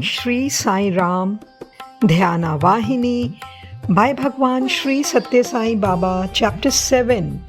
chanting Shri Sai Ram Dhyana Vahini by Bhagwan Shri Satya Sai Baba, Chapter 7.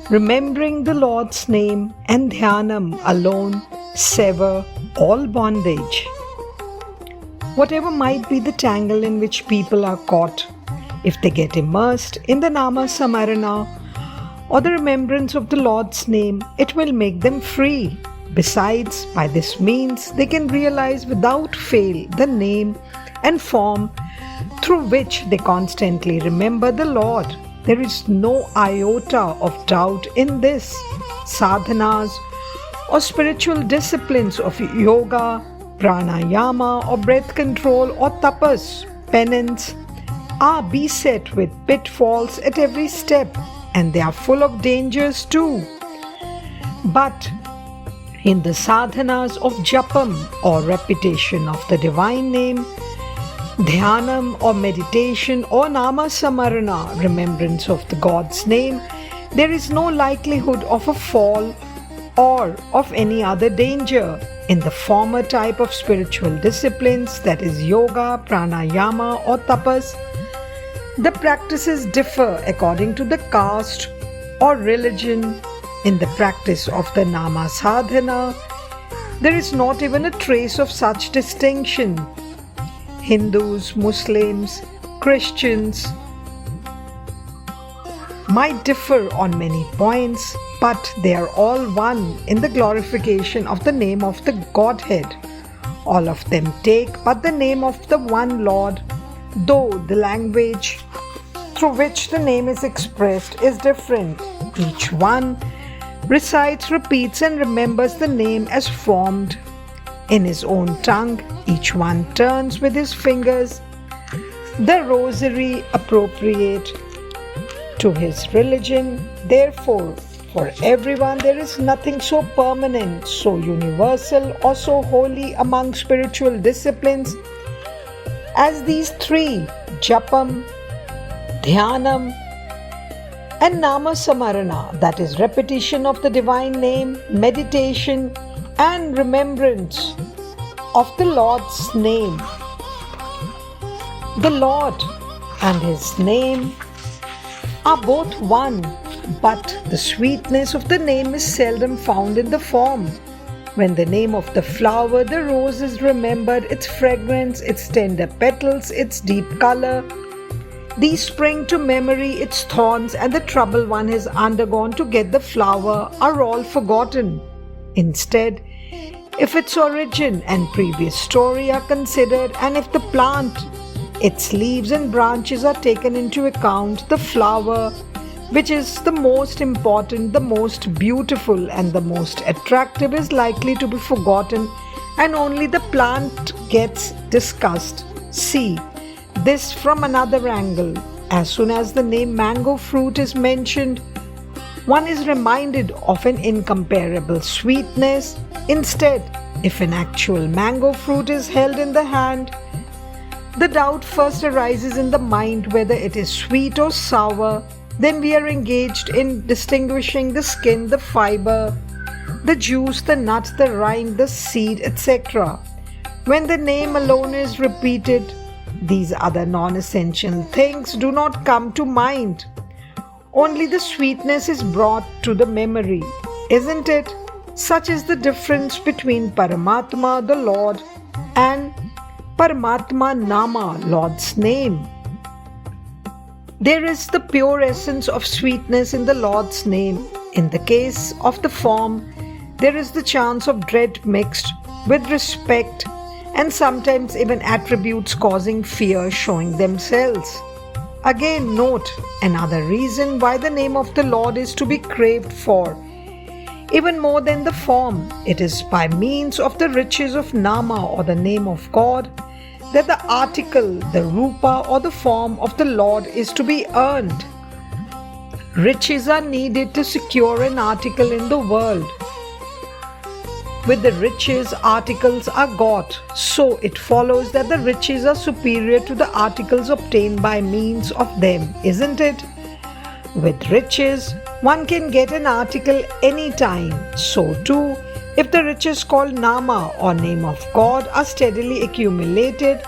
Remembering the Lord's name and Dhyanam alone sever all bondage. Whatever might be the tangle in which people are caught, if they get immersed in the Nama Samarana or the remembrance of the Lord's name, it will make them free. Besides, by this means, they can realize without fail the name and form through which they constantly remember the Lord. There is no iota of doubt in this. Sadhanas or spiritual disciplines of yoga, pranayama or breath control or tapas, penance, are beset with pitfalls at every step, and they are full of dangers too. But in the sadhanas of japam or repetition of the divine name, dhyanam or meditation or nama samarana, remembrance of the God's name, there is no likelihood of a fall or of any other danger. In the former type of spiritual disciplines, that is yoga, pranayama or tapas, the practices differ according to the caste or religion. In the practice of the nama sadhana, there is not even a trace of such distinction. Hindus, Muslims, Christians might differ on many points, but they are all one in the glorification of the name of the Godhead. All of them take but the name of the one Lord, though the language through which the name is expressed is different. Each one recites, repeats and remembers the name as formed in his own tongue. Each one turns with his fingers the rosary appropriate to his religion. Therefore, for everyone there is nothing so permanent, so universal or so holy among spiritual disciplines as these three: japam, dhyanam and nama samarana, that is repetition of the divine name, meditation and remembrance of the Lord's name. The Lord and His name are both one, but the sweetness of the name is seldom found in the form. When the name of the flower, the rose, is remembered, its fragrance, its tender petals, its deep color, these spring to memory. Its thorns and the trouble one has undergone to get the flower are all forgotten. Instead, if its origin and previous story are considered, and if the plant, its leaves and branches are taken into account, the flower, which is the most important, the most beautiful and the most attractive, is likely to be forgotten, and only the plant gets discussed. See this from another angle. As soon as the name mango fruit is mentioned, one is reminded of an incomparable sweetness. Instead, if an actual mango fruit is held in the hand, the doubt first arises in the mind whether it is sweet or sour. Then we are engaged in distinguishing the skin, the fiber, the juice, the nut, the rind, the seed, etc. When the name alone is repeated, these other non-essential things do not come to mind. Only the sweetness is brought to the memory, isn't it? Such is the difference between Paramatma, the Lord, and Paramatma Nama, Lord's name. There is the pure essence of sweetness in the Lord's name. In the case of the form, there is the chance of dread mixed with respect, and sometimes even attributes causing fear showing themselves. Again, note another reason why the name of the Lord is to be craved for, even more than the form. It is by means of the riches of Nama or the name of God that the article, the rupa or the form of the Lord is to be earned. Riches are needed to secure an article in the world. With the riches, articles are got, so it follows that the riches are superior to the articles obtained by means of them, isn't it? With riches, one can get an article anytime. So too, If the riches called Nama or name of God are steadily accumulated,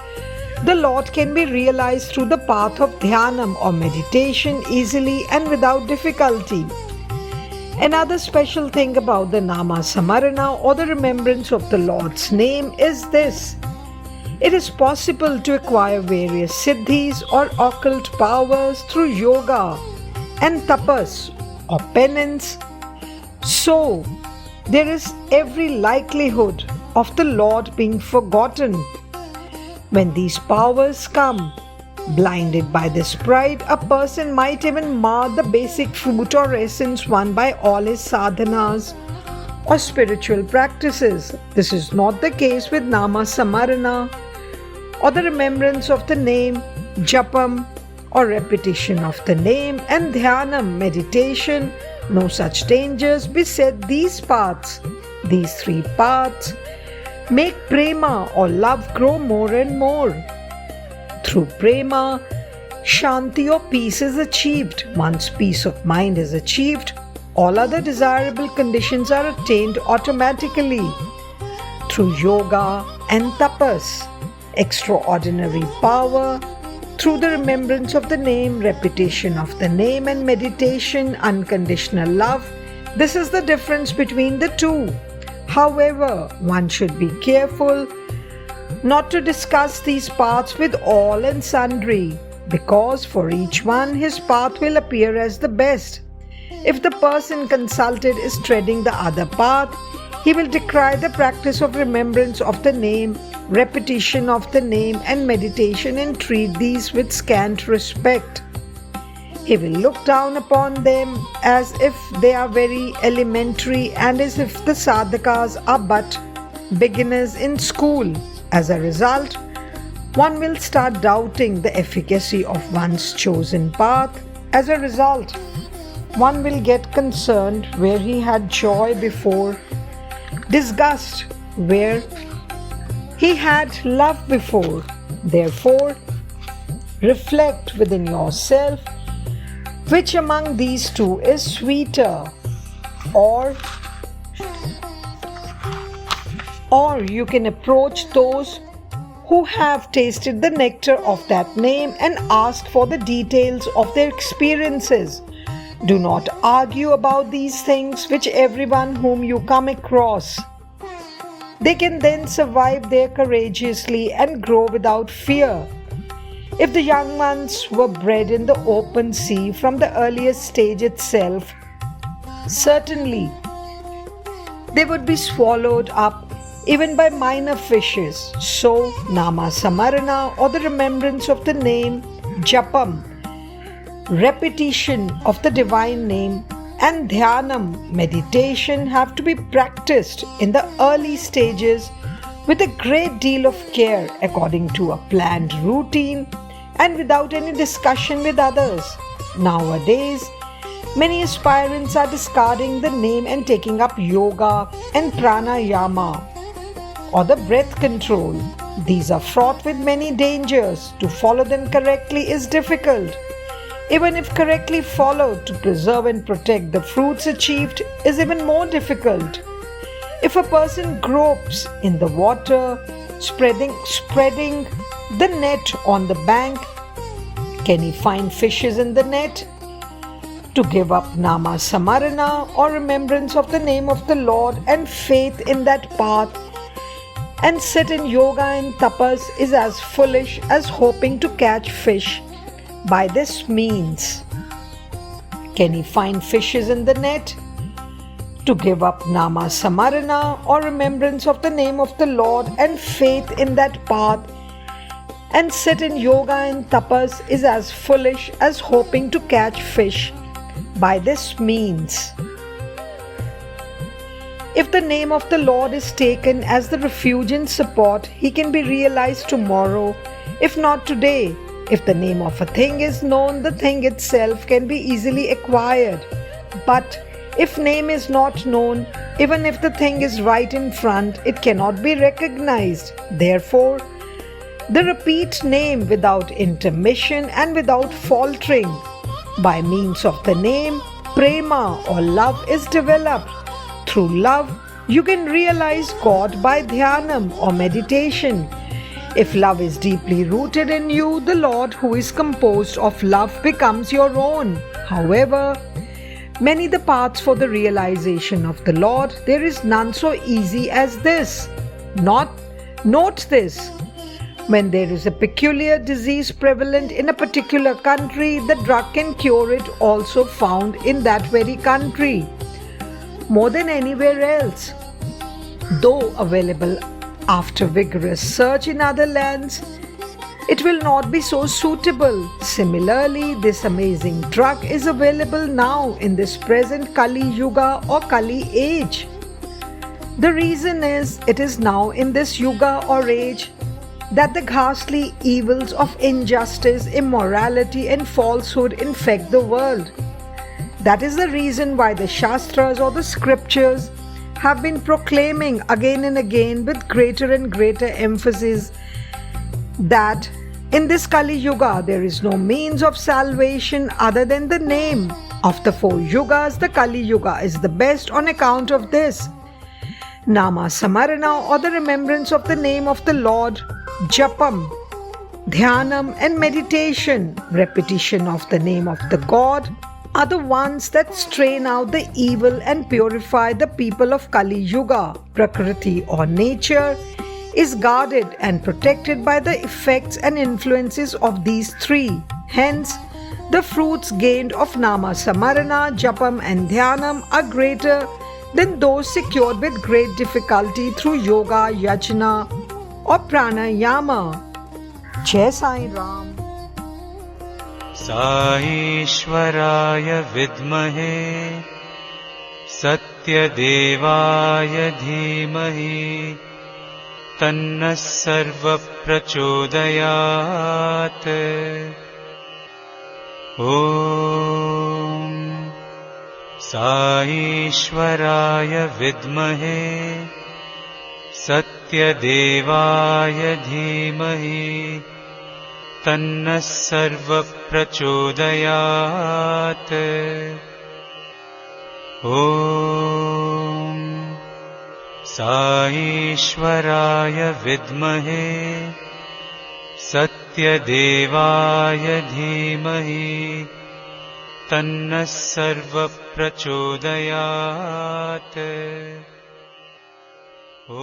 the Lord can be realized through the path of Dhyanam or meditation easily and without difficulty. Another special thing about the Nama Samarana or the remembrance of the Lord's name is this. It is possible to acquire various siddhis or occult powers through yoga and tapas or penance. So, there is every likelihood of the Lord being forgotten. When these powers come, blinded by this pride, a person might even mar the basic fruit or essence won by all his sadhanas or spiritual practices. This is not the case with Nama Samarana or the remembrance of the name, Japam or repetition of the name, and Dhyanam, meditation. No such dangers beset these paths. These three paths make prema or love grow more and more. Through prema, shanti or peace is achieved. Once peace of mind is achieved, all other desirable conditions are attained automatically. Through yoga and tapas, extraordinary power, through the remembrance of the name, repetition of the name, and meditation, unconditional love. This is the difference between the two. However, one should be careful not to discuss these paths with all and sundry, because for each one his path will appear as the best. If the person consulted is treading the other path, he will decry the practice of remembrance of the name, repetition of the name, and meditation, and treat these with scant respect. He will look down upon them as if they are very elementary and as if the sadhakas are but beginners in school. As a result, one will start doubting the efficacy of one's chosen path. As a result, one will get concerned where he had joy before, disgust where he had love before. Therefore, reflect within yourself which among these two is sweeter, or you can approach those who have tasted the nectar of that name and ask for the details of their experiences. Do not argue about these things which everyone whom you come across. They can then survive there courageously and grow without fear. If the young ones were bred in the open sea from the earliest stage itself, certainly they would be swallowed up even by minor fishes. So, Nama Samarana or the remembrance of the name, Japam, repetition of the divine name, and Dhyanam, meditation, have to be practiced in the early stages with a great deal of care according to a planned routine and without any discussion with others. Nowadays, many aspirants are discarding the name and taking up yoga and pranayama or the breath control. These are fraught with many dangers. To follow them correctly is difficult. Even if correctly followed, to preserve and protect the fruits achieved is even more difficult. If a person gropes in the water, spreading the net on the bank, can he find fishes in the net? To give up Nama Samarana or remembrance of the name of the Lord and faith in that path and sit in yoga and tapas is as foolish as hoping to catch fish by this means. Can he find fishes in the net? To give up Nama Samarana or remembrance of the name of the Lord and faith in that path and sit in yoga and tapas is as foolish as hoping to catch fish by this means. If the name of the Lord is taken as the refuge and support, he can be realized tomorrow, if not today. If the name of a thing is known, the thing itself can be easily acquired. But if name is not known, even if the thing is right in front, it cannot be recognized. Therefore, the repeat name without intermission and without faltering. By means of the name, prema or love is developed. Through love, You can realize God by dhyanam or meditation. If love is deeply rooted in you, the Lord, who is composed of love, becomes your own. However, many the paths for the realization of the Lord, there is none so easy as this. Note this. When there is a peculiar disease prevalent in a particular country, the drug can cure it, also found in that very country, more than anywhere else. Though available after vigorous search in other lands, it will not be so suitable. Similarly, this amazing drug is available now in this present Kali Yuga or Kali age. The reason is, it is now in this Yuga or age that the ghastly evils of injustice, immorality and falsehood infect the world. That is the reason why the Shastras or the scriptures have been proclaiming again and again with greater and greater emphasis that in this Kali Yuga there is no means of salvation other than the name. Of the 4 yugas, the Kali Yuga is the best on account of this. Nama Samarana, or the remembrance of the name of the Lord, Japam, Dhyanam and meditation, repetition of the name of the God, are the ones that strain out the evil and purify the people of Kali Yuga. Prakriti or nature is guarded and protected by the effects and influences of these 3. Hence, the fruits gained of Nama Samarana, Japam and Dhyanam are greater than those secured with great difficulty through yoga, yajna or pranayama. Jai Sai Ram. साईश्वराय विद्महे सत्यदेवाय धीमहि तन्नः सर्वप्रचोदयात्। ॐ साईश्वराय विद्महे सत्यदेवाय धीमहि तन्नः सर्वप्रचोदयात्। ॐ साईश्वराय विद्महे सत्यदेवाय धीमहि तन्नः सर्वप्रचोदयात्। ॐ